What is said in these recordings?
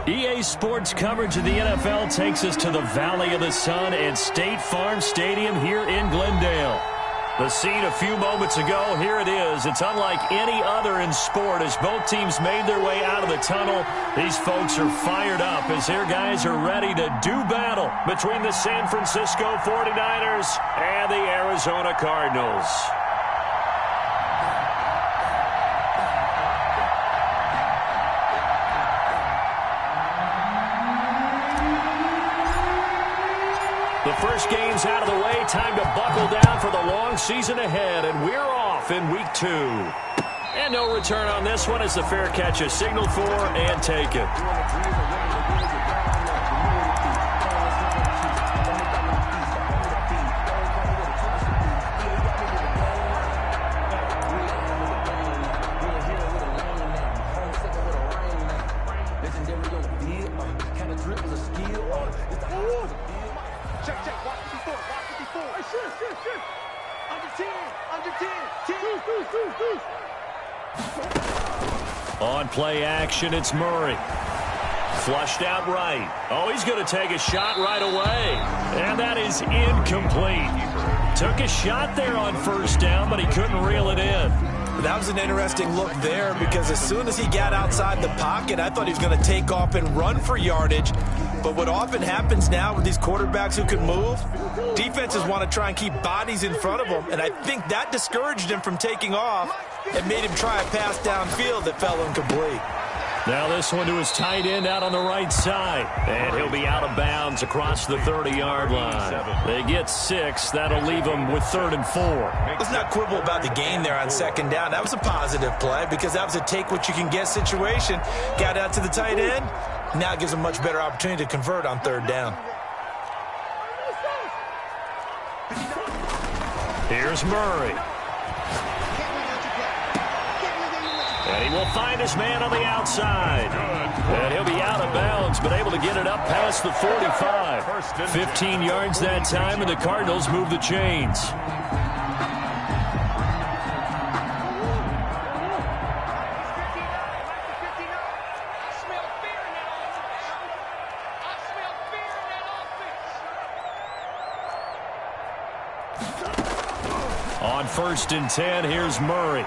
EA Sports coverage of the NFL takes us to the Valley of the Sun and State Farm Stadium here in Glendale. The scene a few moments ago, here it is. It's unlike any other in sport as both teams made their way out of the tunnel. These folks are fired up as their guys are ready to do battle between the San Francisco 49ers and the Arizona Cardinals. The first game's out of the way. Time to buckle down for the long season ahead, and we're off in week 2. And no return on this one as the fair catch is signaled for and taken. On play action, it's Murray. Flushed out right. Oh, he's going to take a shot right away. And that is incomplete. Took a shot there on first down, but he couldn't reel it in. That was an interesting look there because as soon as he got outside the pocket, I thought he was going to take off and run for yardage. But what often happens now with these quarterbacks who can move, defenses want to try and keep bodies in front of them, and I think that discouraged him from taking off and made him try a pass downfield that fell incomplete. Now this one to his tight end out on the right side. And he'll be out of bounds across the 30-yard line. They get 6. That'll leave them with 3rd and 4. Let's not quibble about the gain there on 2nd down. That was a positive play because that was a take-what-you-can-get situation. Got out to the tight end. Now it gives them a much better opportunity to convert on 3rd down. Here's Murray. And he will find his man on the outside. And he'll be out of bounds, but able to get it up past the 45. 15 yards that time, and the Cardinals move the chains. On 1st and 10, here's Murray.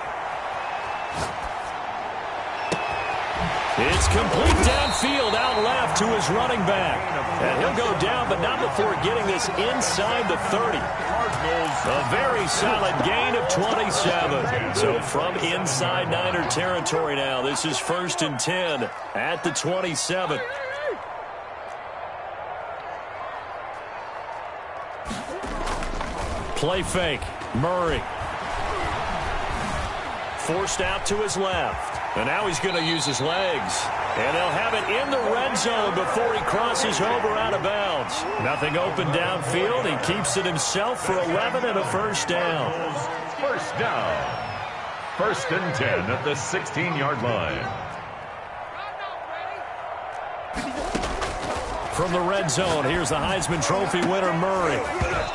It's complete downfield, out left to his running back. And he'll go down, but not before getting this inside the 30. A very solid gain of 27. So from inside Niner territory now, this is 1st and 10 at the 27. Play fake. Murray. Forced out to his left. And now he's going to use his legs. And they'll have it in the red zone before he crosses over out of bounds. Nothing open downfield. He keeps it himself for 11 and a first down. First down. 1st and 10 at the 16-yard line. From the red zone, here's the Heisman Trophy winner, Murray.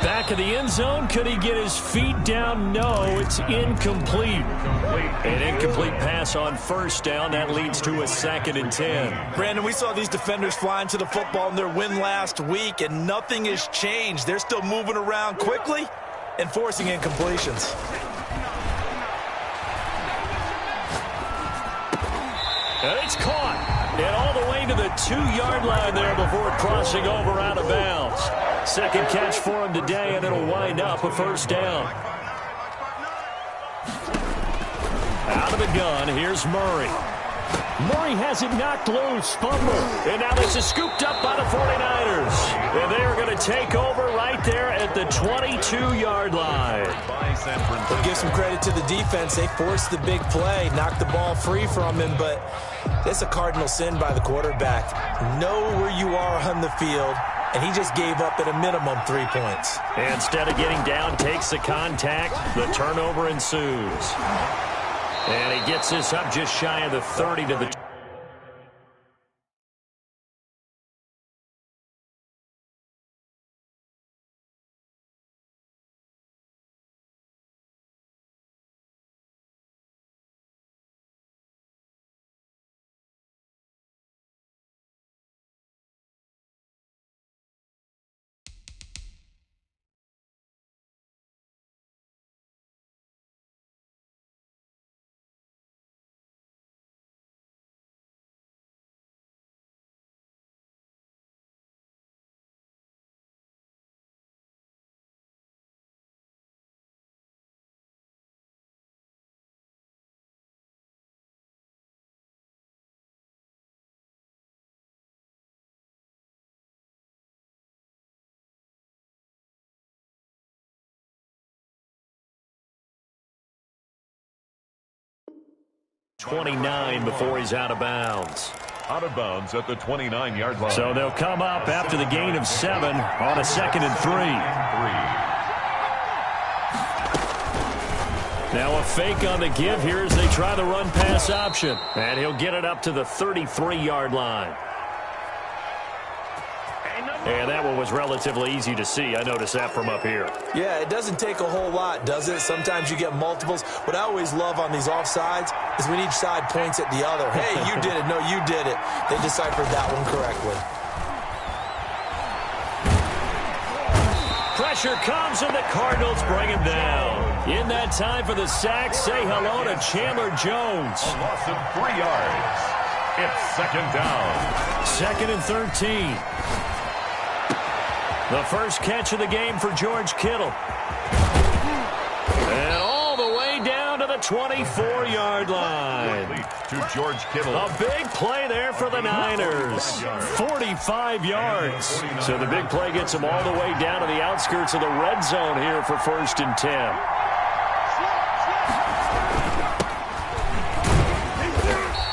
Back of the end zone, could he get his feet down? No, it's incomplete. An incomplete pass on 1st down. That leads to a 2nd and 10. Brandon, we saw these defenders flying to the football in their win last week, and nothing has changed. They're still moving around quickly and forcing incompletions. And it's caught. And all the way to the 2-yard line there before crossing over out of bounds. 2nd catch for him today, and it'll wind up a first down. Out of the gun, here's Murray. Murray has it knocked loose. Fumble. And now this is scooped up by the 49ers. And they are going to take over right there at the 22-yard line. We'll give some credit to the defense. They forced the big play, knocked the ball free from him, but that's a cardinal sin by the quarterback. Know where you are on the field, and he just gave up at a minimum 3 points. Instead of getting down, takes the contact. The turnover ensues. And he gets this up just shy of the 30 to the 29 before he's out of bounds. Out of bounds at the 29-yard line. So they'll come up after the gain of 7 on a 2nd and 3. Now a fake on the give here as they try the run-pass option. And he'll get it up to the 33-yard line. And that one was relatively easy to see. I noticed that from up here. Yeah, it doesn't take a whole lot, does it? Sometimes you get multiples. What I always love on these offsides is when each side points at the other. Hey, you did it. No, you did it. They deciphered that one correctly. Pressure comes, and the Cardinals bring him down. In that time for the sack, say hello to Chandler Jones. A loss of 3 yards. It's 2nd down. 2nd and 13. The first catch of the game for George Kittle. And all the way down to the 24-yard line. To George Kittle. A big play there for the Niners. 45 yards. So the big play gets them all the way down to the outskirts of the red zone here for 1st and 10.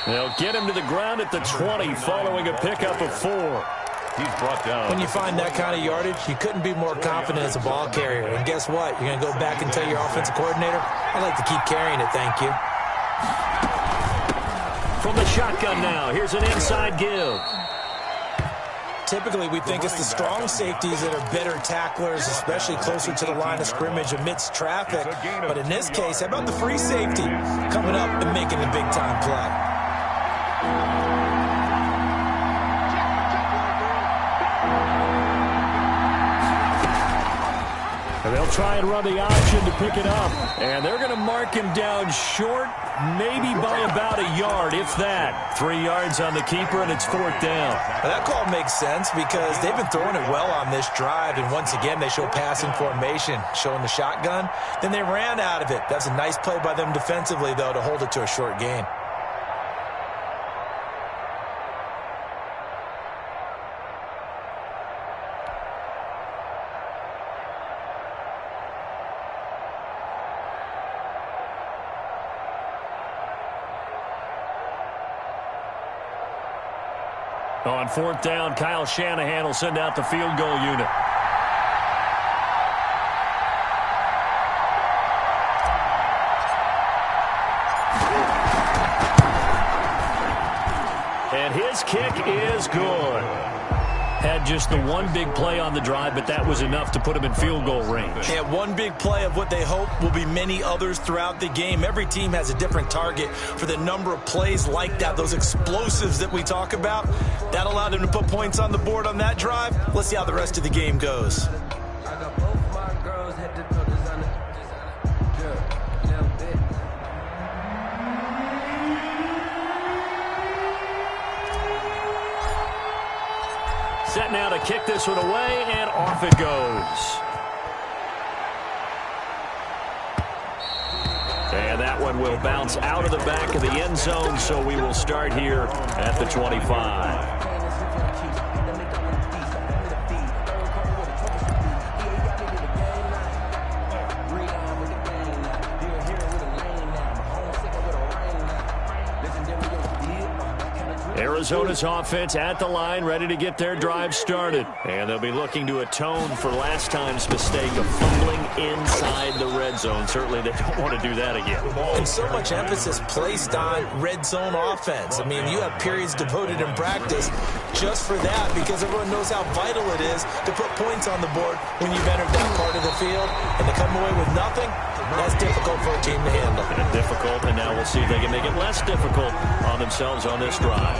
They'll get him to the ground at the 20 following a pickup of 4. He's brought down. When you find that kind of yardage, you couldn't be more confident as a ball carrier. And guess what? You're going to go back and tell your offensive coordinator, I'd like to keep carrying it, thank you. From the shotgun now, here's an inside give. Typically, we think it's the strong safeties that are better tacklers, especially closer to the line of scrimmage amidst traffic. But in this case, how about the free safety coming up and making the big-time play? And they'll try and run the option to pick it up. And they're going to mark him down short, maybe by about a yard, if that. 3 yards on the keeper, and it's 4th down. Well, that call makes sense because they've been throwing it well on this drive. And once again, they show passing formation, showing the shotgun. Then they ran out of it. That's a nice play by them defensively, though, to hold it to a short gain. On 4th down, Kyle Shanahan will send out the field goal unit. And his kick is good. Had just the one big play on the drive, but that was enough to put him in field goal range. Yeah, one big play of what they hope will be many others throughout the game. Every team has a different target for the number of plays like that, those explosives that we talk about. That allowed them to put points on the board on that drive. Let's see how the rest of the game goes. Set now to kick this one away, and off it goes. And that one will bounce out of the back of the end zone, so we will start here at the 25. Arizona's offense at the line, ready to get their drive started. And they'll be looking to atone for last time's mistake of fumbling inside the red zone. Certainly they don't want to do that again. And so much emphasis placed on red zone offense. I mean, you have periods devoted in practice just for that because everyone knows how vital it is to put points on the board when you've entered that part of the field. And to come away with nothing, that's difficult for a team to handle. And difficult, and now we'll see if they can make it less difficult on themselves on this drive.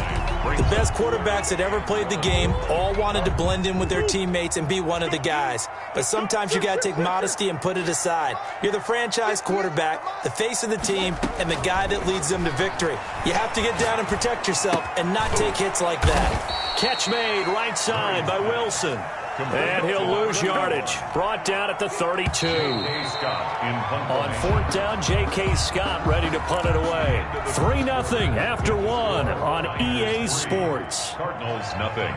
The best quarterbacks that ever played the game all wanted to blend in with their teammates and be one of the guys. But sometimes you got to take modesty and put it aside. You're the franchise quarterback, the face of the team, and the guy that leads them to victory. You have to get down and protect yourself and not take hits like that. Catch made right side by Wilson. And he'll lose yardage. Brought down at the 32. On 4th down, J.K. Scott ready to punt it away. 3-0 after 1 on EA Sports. Cardinals nothing.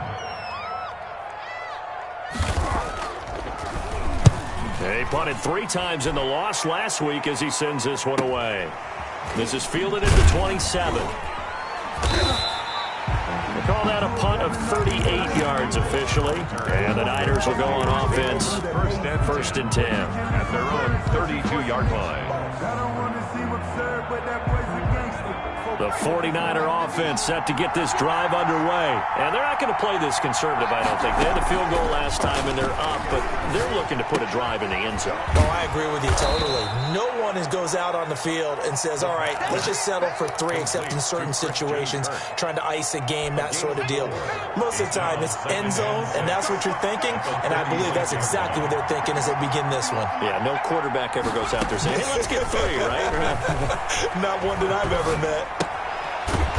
They punted 3 times in the loss last week as he sends this one away. This is fielded at the 27. They call that a punt of 38 yards officially. And the Niners will go on offense first and 10. At their own 32-yard line. The 49er offense set to get this drive underway. And they're not going to play this conservative, I don't think. They had the field goal last time, and they're up, but they're looking to put a drive in the end zone. Oh, I agree with you totally. No one goes out on the field and says, all right, let's just settle for 3, except in certain situations, trying to ice a game, that sort of deal. Most of the time, it's end zone, and that's what you're thinking, and I believe that's exactly what they're thinking as they begin this one. Yeah, no quarterback ever goes out there saying, hey, let's get 3, right? Not one that I've ever met.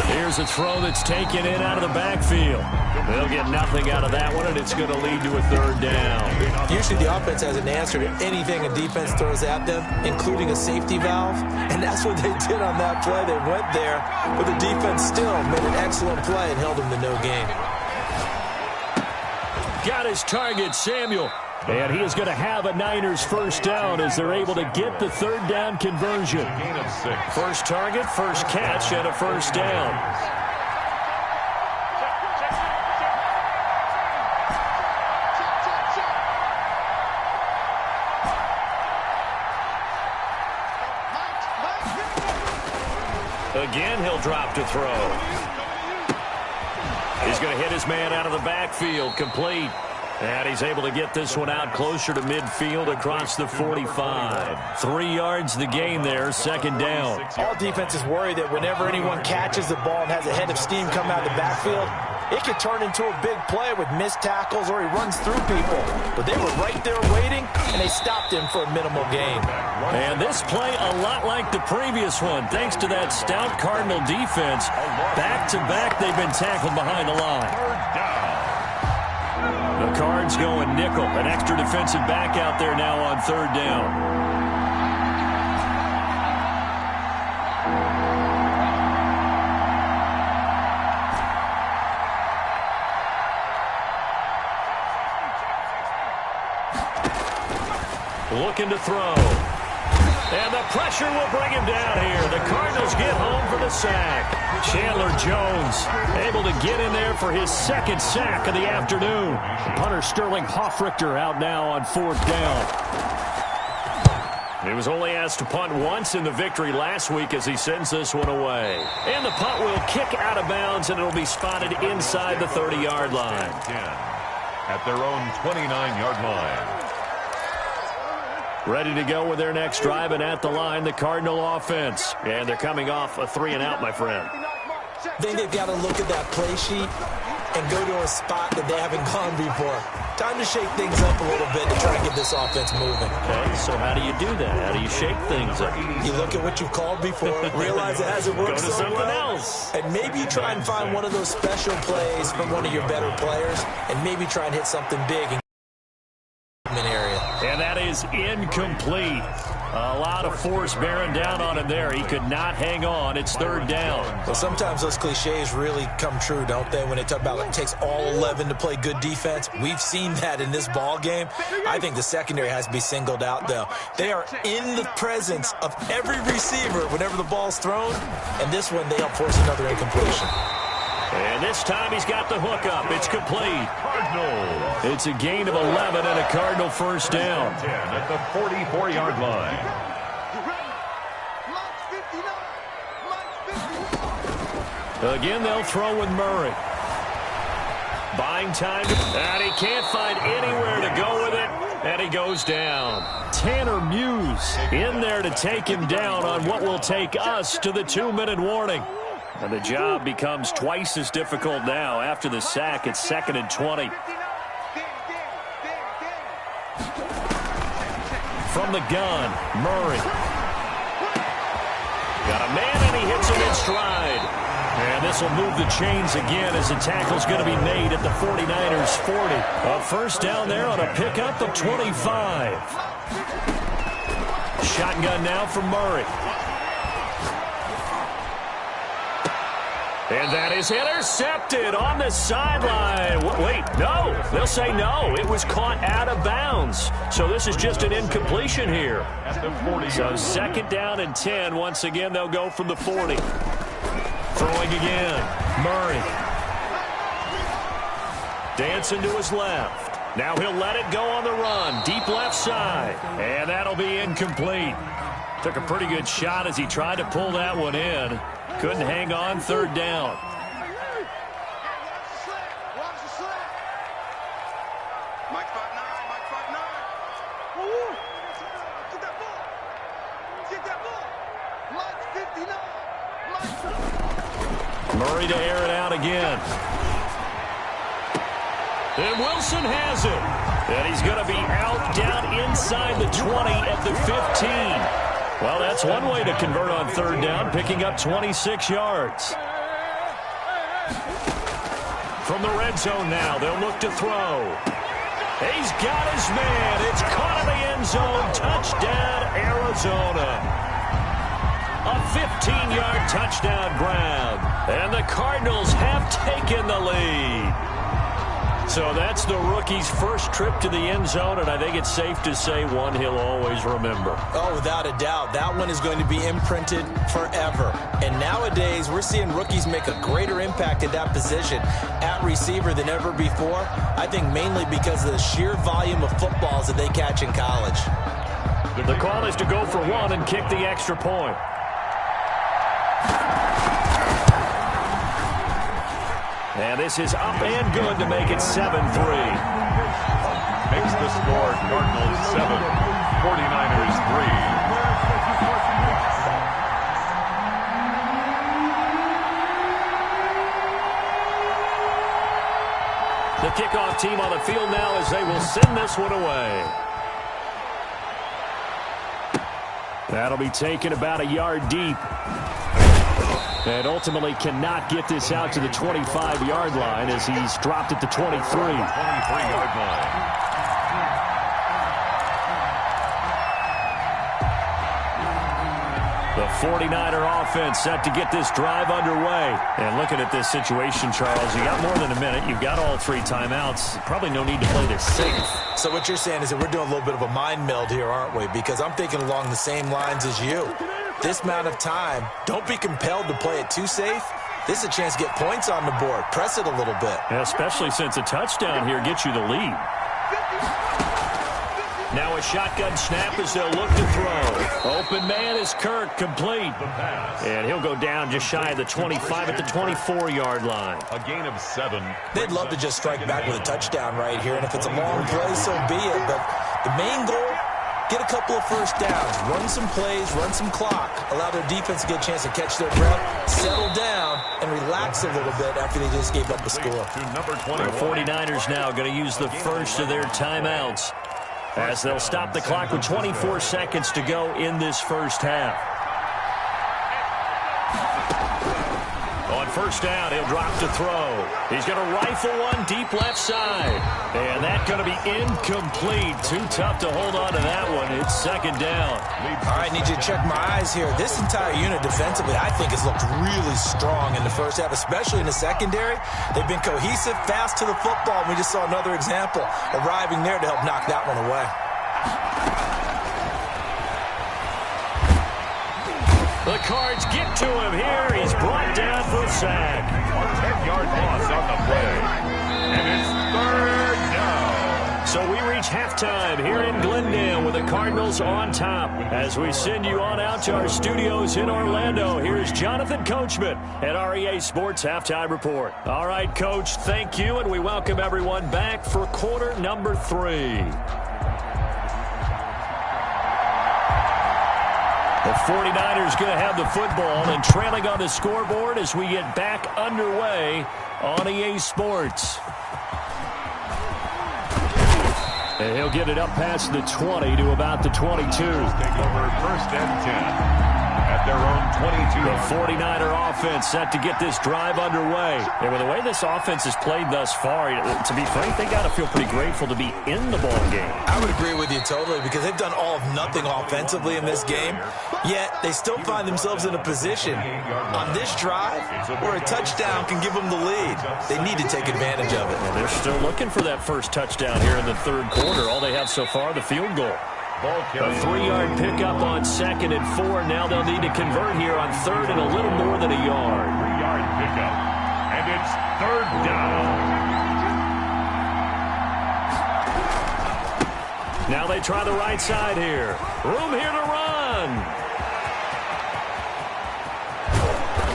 Here's a throw that's taken in out of the backfield. They'll get nothing out of that one, and it's going to lead to a 3rd down. Usually the offense has an answer to anything a defense throws at them, including a safety valve, and that's what they did on that play. They went there, but the defense still made an excellent play and held them to no gain. Got his target, Samuel. And he is going to have a Niners first down as they're able to get the 3rd down conversion. Gain of 6. First target, first catch, and a first down. Again, he'll drop to throw. He's going to hit his man out of the backfield, complete. And he's able to get this one out closer to midfield across the 45. 3 yards the gain there, 2nd down. All defenses worry that whenever anyone catches the ball and has a head of steam come out of the backfield, it could turn into a big play with missed tackles or he runs through people. But they were right there waiting, and they stopped him for a minimal gain. And this play a lot like the previous one, thanks to that stout Cardinal defense. Back-to-back, they've been tackled behind the line. 3rd down. The Cards going nickel. An extra defensive back out there now on 3rd down. Looking to throw. And the pressure will bring him down here. The Cardinals get home for the sack. Chandler Jones able to get in there for his 2nd sack of the afternoon. Punter Sterling Hoffrichter out now on 4th down. He was only asked to punt once in the victory last week as he sends this one away. And the punt will kick out of bounds, and it'll be spotted inside the 30-yard line. 10 at their own 29-yard line. Ready to go with their next drive, and at the line, the Cardinal offense. And they're coming off a 3-and-out, my friend. I think they've got to look at that play sheet and go to a spot that they haven't gone before. Time to shake things up a little bit to try to get this offense moving. Okay, so how do you do that? How do you shake things up? You look at what you've called before, realize it hasn't worked so well, and maybe try and find one of those special plays from one of your better players, and maybe try and hit something big in the area. And that is incomplete. A lot of force bearing down on him there. He could not hang on. It's 3rd down. Well, sometimes those cliches really come true, don't they? When they talk about it takes all 11 to play good defense. We've seen that in this ball game. I think the secondary has to be singled out, though. They are in the presence of every receiver whenever the ball's thrown. And this one, they'll force another incompletion. And this time he's got the hook up. It's complete. Cardinals. It's a gain of 11 and a Cardinal first down. 10 at the 44-yard line. Again, they'll throw with Murray. Buying time, and he can't find anywhere to go with it, and he goes down. Tanner Muse in there to take him down on what will take us to the 2-minute warning. And the job becomes twice as difficult now. After the sack, it's 2nd and 20. From the gun, Murray. Got a man, and he hits him in stride. And this will move the chains again as the tackle's going to be made at the 49ers 40. A first down there on a pickup of 25. Shotgun now from Murray. And that is intercepted on the sideline. Wait, no. They'll say no. It was caught out of bounds. So this is just an incompletion here. So 2nd down and 10. Once again, they'll go from the 40. Throwing again. Murray. Dancing to his left. Now he'll let it go on the run. Deep left side. And that'll be incomplete. Took a pretty good shot as he tried to pull that one in. Couldn't hang on. 3rd down. Murray to air it out again. And Wilson has it. And he's going to be out down inside the 20 at the 15. Well, that's one way to convert on 3rd down, picking up 26 yards. From the red zone now, they'll look to throw. He's got his man. It's caught in the end zone. Touchdown, Arizona. A 15-yard touchdown grab. And the Cardinals have taken the lead. So that's the rookie's first trip to the end zone, and I think it's safe to say one he'll always remember. Oh, without a doubt. That one is going to be imprinted forever. And nowadays, we're seeing rookies make a greater impact at that position at receiver than ever before. I think mainly because of the sheer volume of footballs that they catch in college. The call is to go for one and kick the extra point. And this is up and good to make it 7-3. Makes the score Cardinals 7, 49ers 3. The kickoff team on the field now as they will send this one away. That'll be taken about a yard deep. And ultimately cannot get this out to the 25-yard line as he's dropped at the 23. 23-yard line. The 49er offense set to get this drive underway. And looking at this situation, Charles, you got more than a minute. You've got all 3 timeouts. Probably no need to play this safe. So what you're saying is that we're doing a little bit of a mind meld here, aren't we? Because I'm thinking along the same lines as you. This amount of time, don't be compelled to play it too safe. This is a chance to get points on the board. Press it a little bit. Yeah, especially since a touchdown here gets you the lead. Now a shotgun snap as they'll look to throw. Open man is Kirk, complete. And he'll go down just shy of the 25 at the 24-yard line. A gain of 7. They'd love to just strike back with a touchdown right here, and if it's a long play, so be it. But the main goal, get a couple of first downs, run some plays, run some clock, allow their defense to get a chance to catch their breath, settle down, and relax a little bit after they just gave up the score. The 49ers now going to use the first of their timeouts as they'll stop the clock with 24 seconds to go in this first half. On first down, he'll drop to throw. He's going to rifle one deep left side. And that's going to be incomplete. Too tough to hold on to that one. It's 2nd down. All right, need you to check my eyes here. This entire unit defensively, I think, has looked really strong in the first half, especially in the secondary. They've been cohesive, fast to the football. We just saw another example arriving there to help knock that one away. The Cards get to him here. He's brought down for a sack. A 10-yard loss on the play. And it's 3rd down. So we reach halftime here in Glendale with the Cardinals on top. As we send you on out to our studios in Orlando, here's Jonathan Coachman at REA Sports Halftime Report. All right, Coach, thank you, and we welcome everyone back for quarter number 3. The 49ers going to have the football and trailing on the scoreboard as we get back underway on EA Sports. And he'll get it up past the 20 to about the 22. Take over 1st and 10 at at their own 22. The 49er offense set to get this drive underway. And with the way this offense has played thus far, to be frank, they got to feel pretty grateful to be in the ball game. I would agree with you totally because they've done all of nothing offensively in this game, yet they still find themselves in a position on this drive where a touchdown can give them the lead. They need to take advantage of it. And they're still looking for that first touchdown here in the third quarter. All they have so far, the field goal. A 3-yard pickup on 2nd and 4. Now they'll need to convert here on 3rd and a little more than a yard. 3-yard pickup. And it's 3rd down. Now they try the right side here. Room here to run.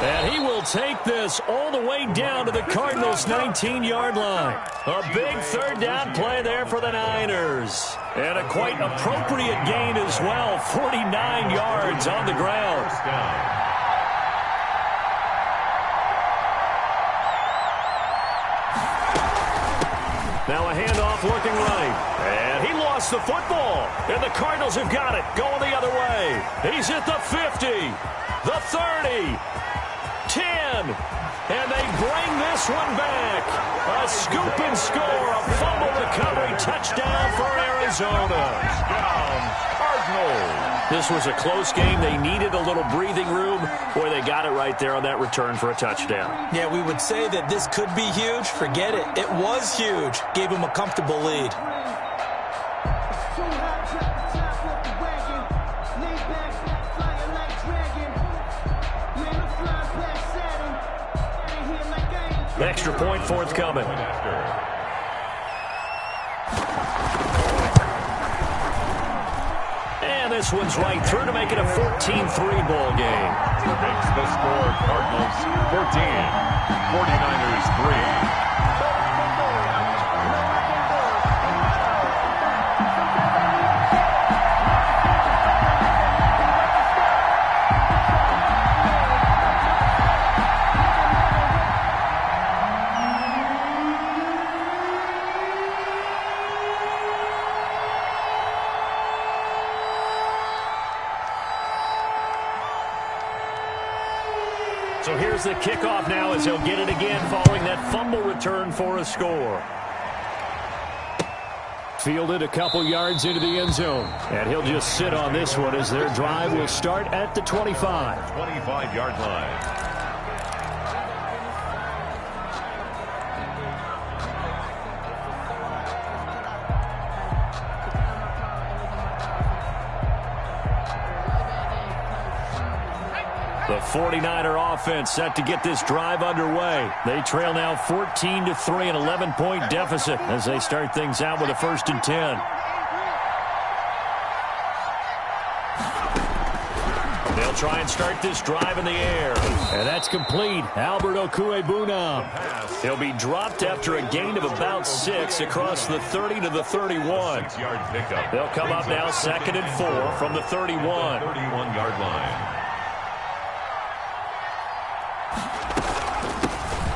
And he will take this all the way down to the Cardinals' 19-yard line. A big 3rd down play there for the Niners. And a quite appropriate gain as well. 49 yards on the ground. First down. Now a handoff looking right. And he lost the football. And the Cardinals have got it. Going the other way. He's at the 50. The 30. 10. And they bring this one back. A scoop and score. A fumble recovery touchdown for Arizona. Touchdown, Cardinals. This was a close game. They needed a little breathing room. Boy, they got it right there on that return for a touchdown. Yeah, we would say that this could be huge. Forget it. It was huge. Gave them a comfortable lead. Extra point forthcoming. And this one's right through to make it a 14-3 ball game. Makes the score Cardinals 14, 49ers 3. So here's the kickoff now as he'll get it again following that fumble return for a score. Fielded a couple yards into the end zone. And he'll just sit on this one as their drive will start at the 25. 25-yard line. The 49er offense set to get this drive underway. They trail now 14-3, an 11-point deficit as they start things out with a 1st and 10. They'll try and start this drive in the air. And that's complete. Albert Okwuegbunam. He'll be dropped after a gain of about 6 across the 30 to the 31. 6-yard pickup. They'll come up now 2nd and 4 from the 31. 31-yard line.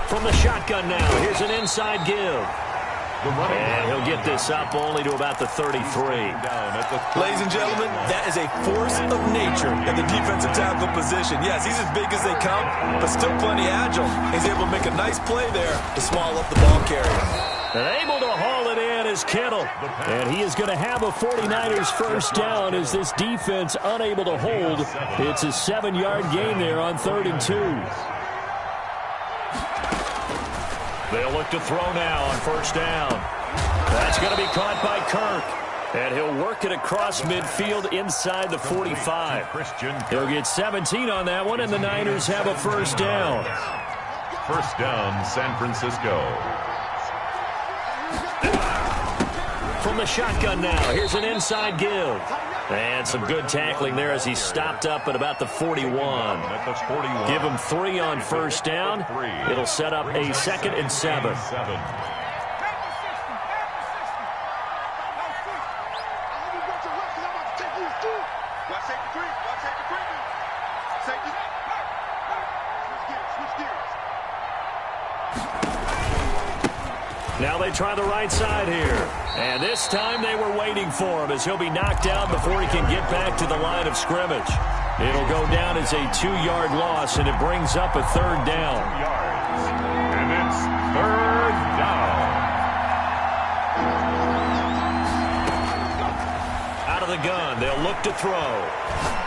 From the shotgun now, here's an inside give. And he'll get this up only to about the 33. Ladies and gentlemen, that is a force of nature at the defensive tackle position. Yes, he's as big as they come, but still plenty agile. He's able to make a nice play there to small up the ball carrier. And able to haul it in is Kittle. And he is going to have a 49ers first down as this defense unable to hold. It's a 7-yard gain there on 3rd and 2. They'll look to throw now on 1st down. That's going to be caught by Kirk. And he'll work it across midfield inside the 45. He'll get 17 on that one, and the Niners have a 1st down. 1st down, San Francisco. From the shotgun now, here's an inside give. And some good tackling there as he stopped up at about the 41. Give him 3 on 1st down. It'll set up a 2nd and 7. Now they try the right side here. And this time they were waiting for him as he'll be knocked out before he can get back to the line of scrimmage. It'll go down as a 2-yard loss, and it brings up a third down. And it's third down. Out of the gun, they'll look to throw.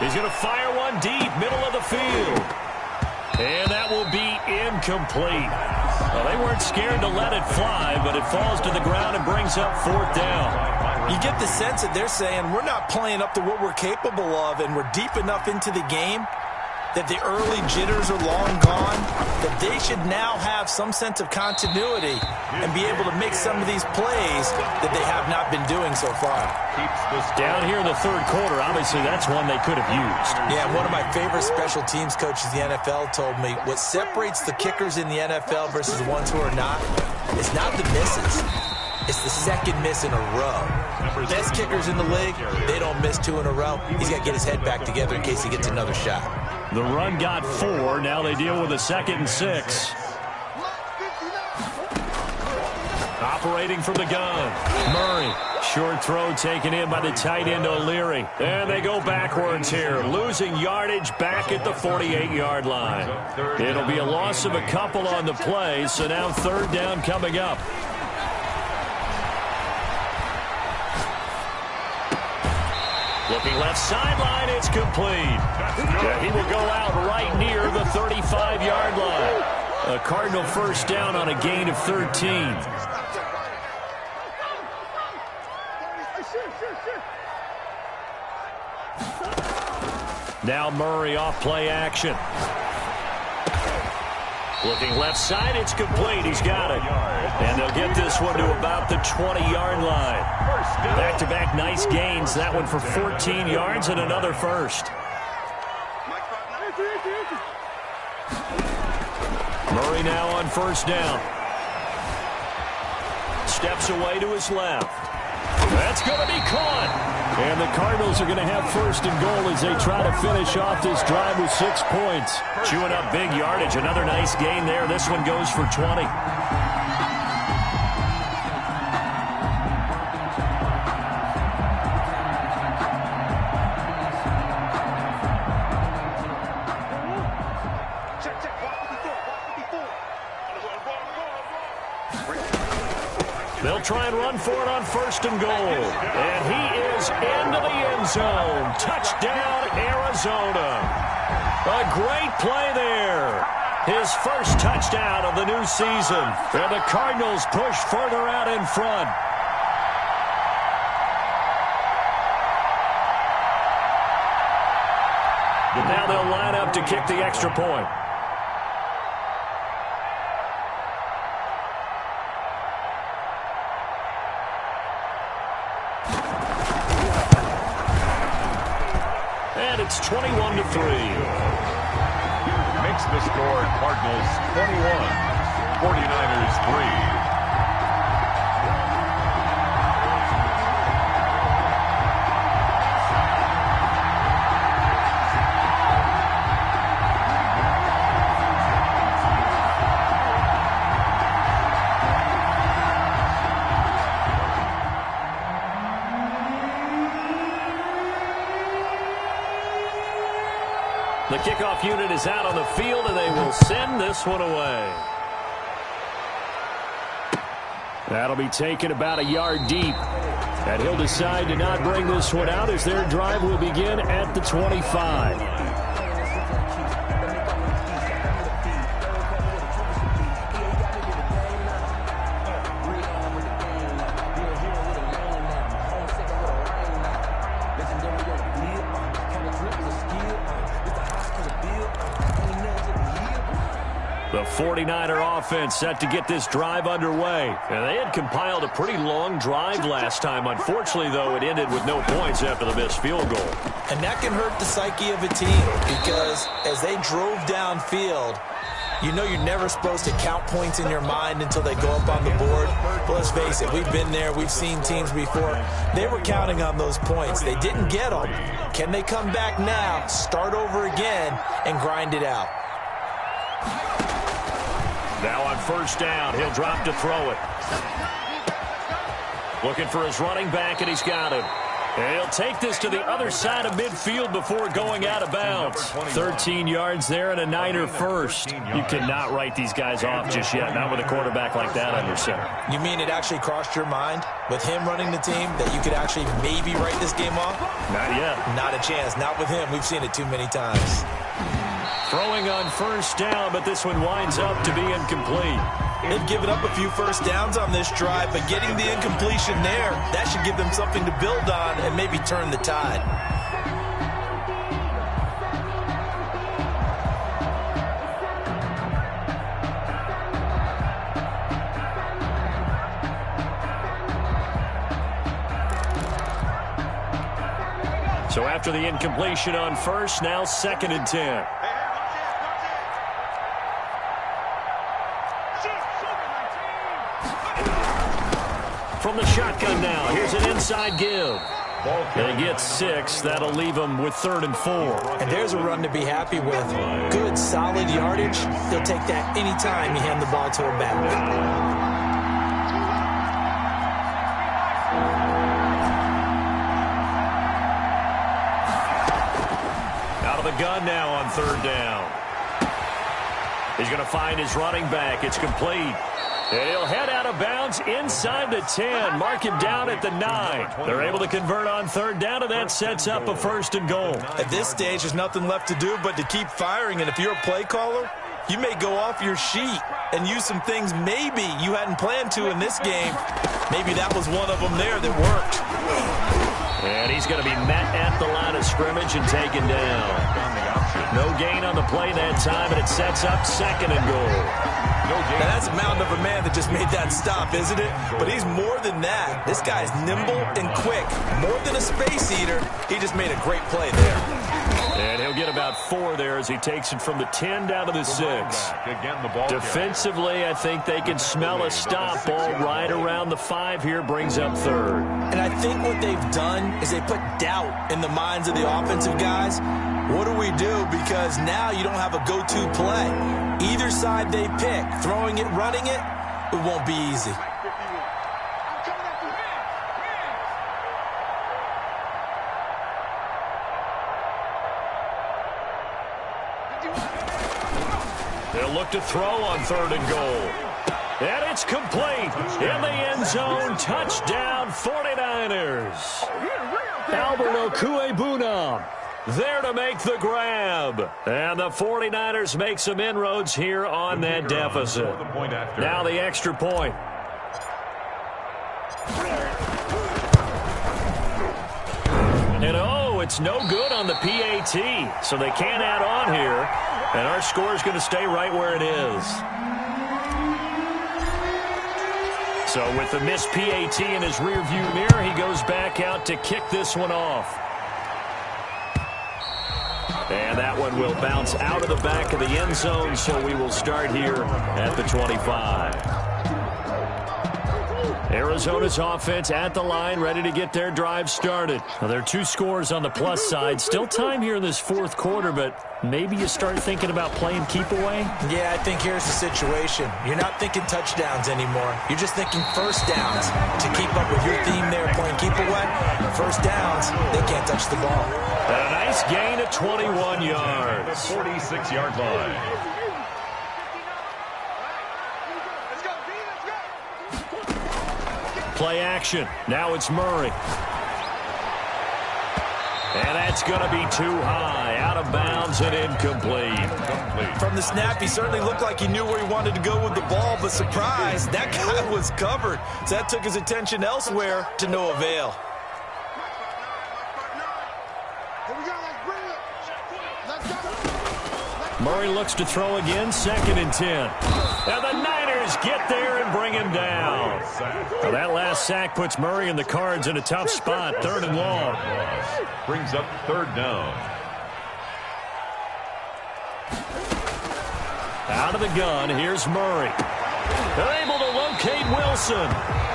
He's going to fire one deep, middle of the field. And that will be incomplete. Well, they weren't scared to let it fly, but it falls to the ground and brings up fourth down. You get the sense that they're saying we're not playing up to what we're capable of, and we're deep enough into the game that the early jitters are long gone, that they should now have some sense of continuity and be able to make some of these plays that they have not been doing so far. Down here in the third quarter, obviously that's one they could have used. Yeah, one of my favorite special teams coaches in the NFL told me what separates the kickers in the NFL versus the ones who are not is not the misses. It's the second miss in a row. Best kickers in the league, they don't miss 2 in a row. He's got to get his head back together in case he gets another shot. The run got 4. Now they deal with a 2nd and 6. Operating from the gun. Murray. Short throw taken in by the tight end O'Leary. And they go backwards here. Losing yardage back at the 48-yard line. It'll be a loss of a couple on the play, so now third down coming up. Looking left sideline, it's complete. He will go out right near the 35-yard line. A Cardinal first down on a gain of 13. Now Murray off play action. Looking left side, it's complete. He's got it. And they'll get this one to about the 20-yard line. Back-to-back nice gains. That one for 14 yards and another first. Murray now on first down. Steps away to his left. That's going to be caught. And the Cardinals are going to have first and goal as they try to finish off this drive with 6 points. Chewing up big yardage. Another nice gain there. This one goes for 20. They'll try and run for it on first and goal. And he is into the end zone. Touchdown, Arizona. A great play there. His first touchdown of the new season. And the Cardinals push further out in front. But now they'll line up to kick the extra point. It's 21-3. Makes the score Cardinals 21, 49ers 3. The kickoff unit is out on the field, and they will send this one away. That'll be taken about a yard deep. And he'll decide to not bring this one out as their drive will begin at the 25. The 49er offense set to get this drive underway. And they had compiled a pretty long drive last time. Unfortunately, though, it ended with no points after the missed field goal. And that can hurt the psyche of a team because as they drove downfield, you know you're never supposed to count points in your mind until they go up on the board. But let's face it, we've been there. We've seen teams before. They were counting on those points. They didn't get them. Can they come back now, start over again, and grind it out? Now on first down, he'll drop to throw it. Looking for his running back, and he's got him. And he'll take this to the other side of midfield before going out of bounds. 13 yards there and a Niner first. You cannot write these guys off just yet, not with a quarterback like that under center. You mean it actually crossed your mind with him running the team that you could actually maybe write this game off? Not yet. Not a chance. Not with him. We've seen it too many times. Throwing on first down, but this one winds up to be incomplete. They've given up a few first downs on this drive, but getting the incompletion there, that should give them something to build on and maybe turn the tide. So after the incompletion on first, now 2nd and 10. From the shotgun now, here's an inside give. They get 6. That'll leave them with 3rd and 4. And there's a run to be happy with. Good, solid yardage. They'll take that anytime you hand the ball to a back. Out of the gun now on 3rd down. He's going to find his running back. It's complete. And he'll head out of bounds inside the 10. Mark him down at the 9. They're able to convert on 3rd down, and that sets up a 1st and goal. At this stage, there's nothing left to do but to keep firing. And if you're a play caller, you may go off your sheet and use some things maybe you hadn't planned to in this game. Maybe that was one of them there that worked. And he's going to be met at the line of scrimmage and taken down. No gain on the play that time, and it sets up 2nd and goal. Now, that's a mountain of a man that just made that stop, isn't it? But he's more than that. This guy's nimble and quick. More than a space eater, he just made a great play there. And he'll get about 4 there as he takes it from the 10 down to the 6. Defensively, I think they can smell a stop. Ball right around the 5 here, brings up 3rd. And I think what they've done is they put doubt in the minds of the offensive guys. What do we do? Because now you don't have a go-to play. Either side they pick, throwing it, running it, it won't be easy. They'll look to throw on 3rd and goal. And it's complete. In the end zone, touchdown 49ers. Albert Okwuegbunam there to make the grab. And the 49ers make some inroads here on that deficit. Now the extra point. And oh, it's no good on the PAT. So they can't add on here. And our score is going to stay right where it is. So with the missed PAT in his rearview mirror, he goes back out to kick this one off. And that one will bounce out of the back of the end zone, so we will start here at the 25. Arizona's offense at the line, ready to get their drive started. Well, there are 2 scores on the plus side. Still time here in this 4th quarter, but maybe you start thinking about playing keep away? Yeah, I think here's the situation. You're not thinking touchdowns anymore. You're just thinking first downs. To keep up with your theme there, playing keep away, first downs, they can't touch the ball. And a nice gain of 21 yards. 46-yard line. Play action. Now it's Murray. And that's going to be too high. Out of bounds and incomplete. From the snap, he certainly looked like he knew where he wanted to go with the ball, but surprise, that guy was covered. So that took his attention elsewhere to no avail. Murray looks to throw again, 2nd and 10. And the Niners get there and bring him down. Now that last sack puts Murray and the Cards in a tough spot, 3rd and long. Brings up 3rd down. Out of the gun, here's Murray. They're able to locate Wilson.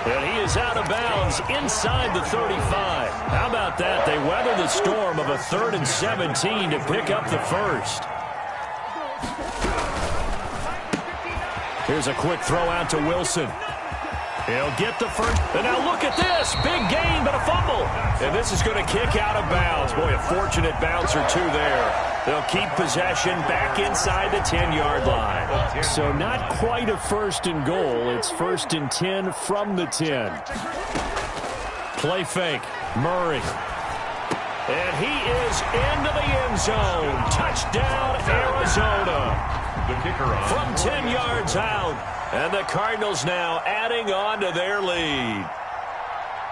And he is out of bounds inside the 35. How about that? They weather the storm of a 3rd and 17 to pick up the first. Here's a quick throw out to Wilson. He'll get the first. And now look at this. Big gain, but a fumble. And this is going to kick out of bounds. Boy, a fortunate bounce or two there. They'll keep possession back inside the 10-yard line. So not quite a first and goal. It's first and 10 from the 10. Play fake. Murray. And he is into the end zone. Touchdown, Arizona. The kicker on From 10 yards out. And the Cardinals now adding on to their lead.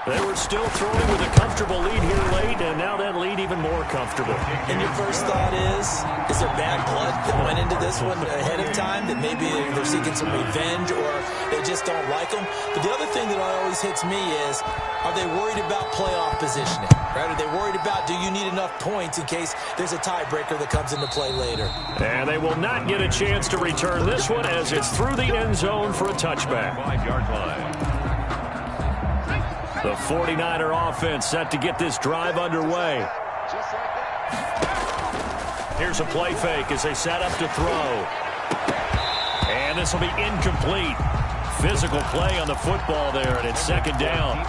They were still throwing with a comfortable lead here late, and now that lead even more comfortable. And your first thought is there bad blood that went into this one ahead of time, that maybe they're seeking some revenge or they just don't like them? But the other thing that always hits me is, are they worried about playoff positioning? Right? Are they worried about, do you need enough points in case there's a tiebreaker that comes into play later? And they will not get a chance to return this one as it's through the end zone for a touchback. 5-yard line. The 49er offense set to get this drive underway. Here's a play fake as they set up to throw. And this will be incomplete. Physical play on the football there, and it's second down.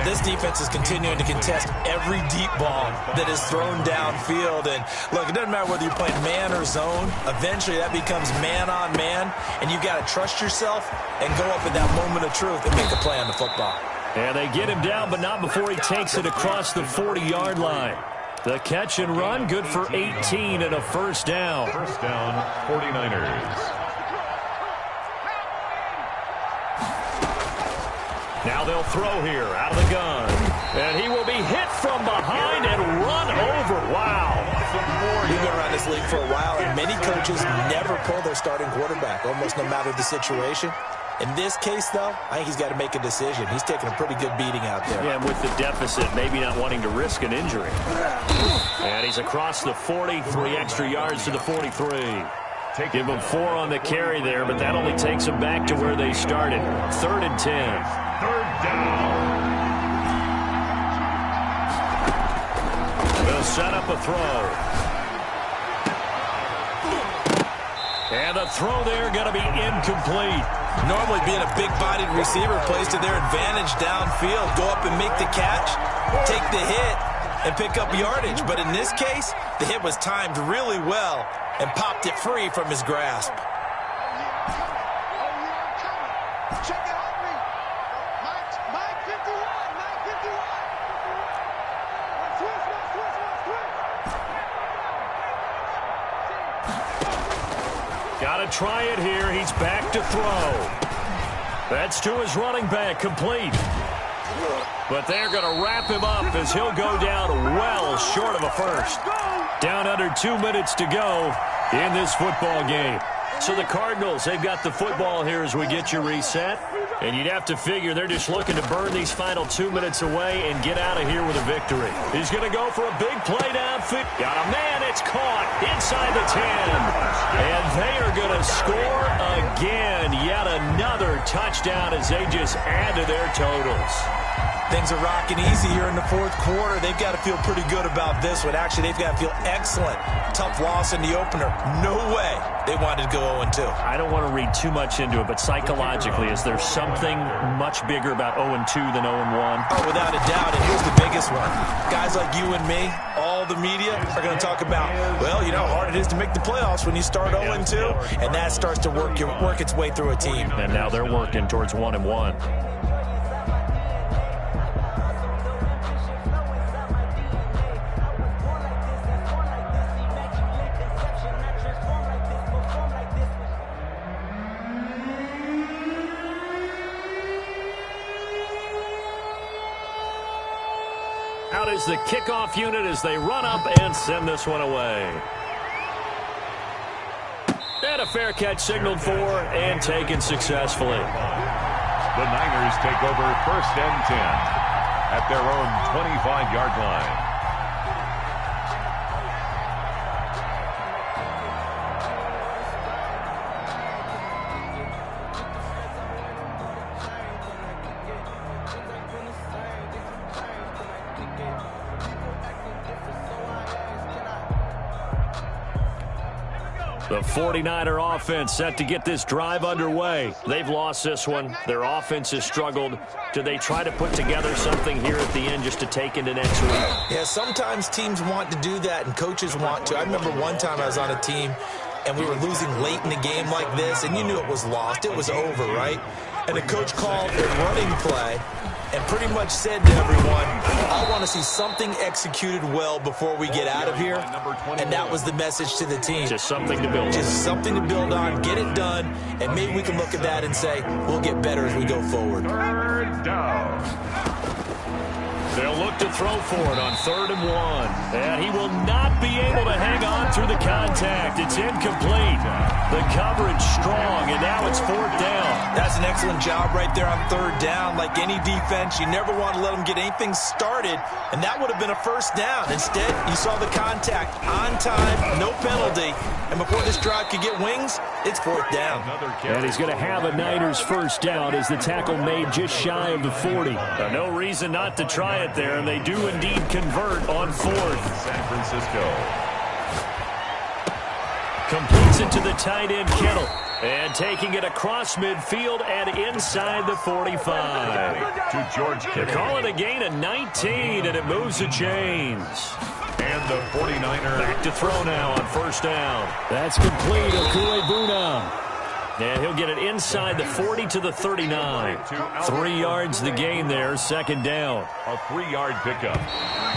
This defense is continuing to contest every deep ball that is thrown downfield. And look, it doesn't matter whether you're playing man or zone. Eventually that becomes man on man, and you've got to trust yourself and go up at that moment of truth and make a play on the football. And they get him down, but not before he takes it across the 40-yard line. The catch and run, good for 18 and a first down. First down, 49ers. Now they'll throw here out of the gun. And he will be hit from behind and run over. Wow. You've been around this league for a while, and many coaches never pull their starting quarterback, almost no matter the situation. In this case, though, I think he's got to make a decision. He's taking a pretty good beating out there. Yeah, and with the deficit, maybe not wanting to risk an injury. And he's across the 40, 3 extra yards to the 43. Give him 4 on the carry there, but that only takes them back to where they started. 3rd and 10. Third down. They'll set up a throw. And the throw there going to be incomplete. Normally being a big-bodied receiver plays to their advantage downfield. Go up and make the catch, take the hit, and pick up yardage. But in this case, the hit was timed really well and popped it free from his grasp. Got to try it here. He's back to throw. That's to his running back, complete. But they're going to wrap him up as he'll go down well short of a first. Down under 2 minutes to go in this football game. So the Cardinals, they've got the football here as we get you reset. And you'd have to figure they're just looking to burn these final 2 minutes away and get out of here with a victory. He's going to go for a big play downfield. Got a man, it's caught inside the 10. And they are going to score again. Yet another touchdown as they just add to their totals. Things are rocking easy here in the fourth quarter. They've got to feel pretty good about this one. Actually, they've got to feel excellent. Tough loss in the opener. No way they wanted to go 0-2. I don't want to read too much into it, but psychologically, is there something much bigger about 0-2 than 0-1? Oh, without a doubt, and here's the biggest one. Guys like you and me, all the media, are going to talk about, well, you know how hard it is to make the playoffs when you start 0-2, and that starts to work its way through a team. And now they're working towards 1-1. Out is the kickoff unit as they run up and send this one away. And a fair catch signaled for and taken successfully. The Niners take over 1st and 10 at their own 25-yard line. The 49er offense set to get this drive underway. They've lost this one. Their offense has struggled. Do they try to put together something here at the end just to take into next week? Yeah, sometimes teams want to do that and coaches want to. I remember one time I was on a team and we were losing late in the game like this, and you knew it was lost. It was over, right? And the coach called a running play and pretty much said to everyone, I want to see something executed well before we get out of here. And that was the message to the team. Just something to build on. Just something to build on, get it done, and maybe we can look at that and say, we'll get better as we go forward. Third down. They'll look to throw for it on 3rd and 1. And he will not be able to hang on through the contact. It's incomplete. The coverage strong, and now it's 4th down. That's an excellent job right there on 3rd down. Like any defense, you never want to let them get anything started, and that would have been a 1st down. Instead, you saw the contact on time, no penalty, and before this drive could get wings, it's 4th down. And he's going to have a Niners 1st down as the tackle made just shy of the 40. No reason not to try it there, and they do indeed convert on 4th. San Francisco. Completes it to the tight end, Kittle. And taking it across midfield and inside the 45. To George Kittle. They call it a gain of 19, and it moves the chains. And the 49er. Back to throw now on 1st down. That's complete. Okuegbuna. And he'll get it inside the 40 to the 39. 3 yards the gain there, 2nd down. A 3-yard pickup.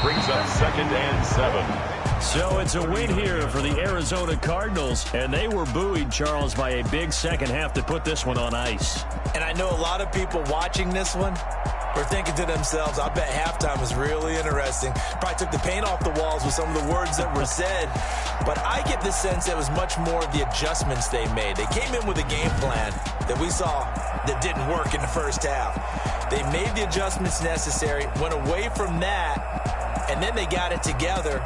Brings up 2nd and 7. So it's a win here for the Arizona Cardinals, and they were buoyed, Charles, by a big second half to put this one on ice. And I know a lot of people watching this one were thinking to themselves, I bet halftime was really interesting. Probably took the paint off the walls with some of the words that were said. But I get the sense it was much more of the adjustments they made. They came in with a game plan that we saw that didn't work in the 1st half. They made the adjustments necessary, went away from that, and then they got it together,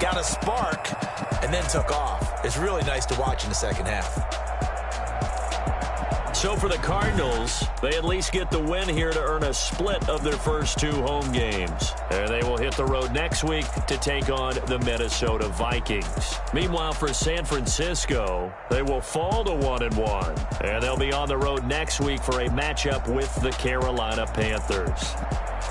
got a spark, and then took off. It's really nice to watch in the 2nd half. So for the Cardinals, they at least get the win here to earn a split of their first 2 home games. And they will hit the road next week to take on the Minnesota Vikings. Meanwhile, for San Francisco, they will fall to 1-1. And they'll be on the road next week for a matchup with the Carolina Panthers.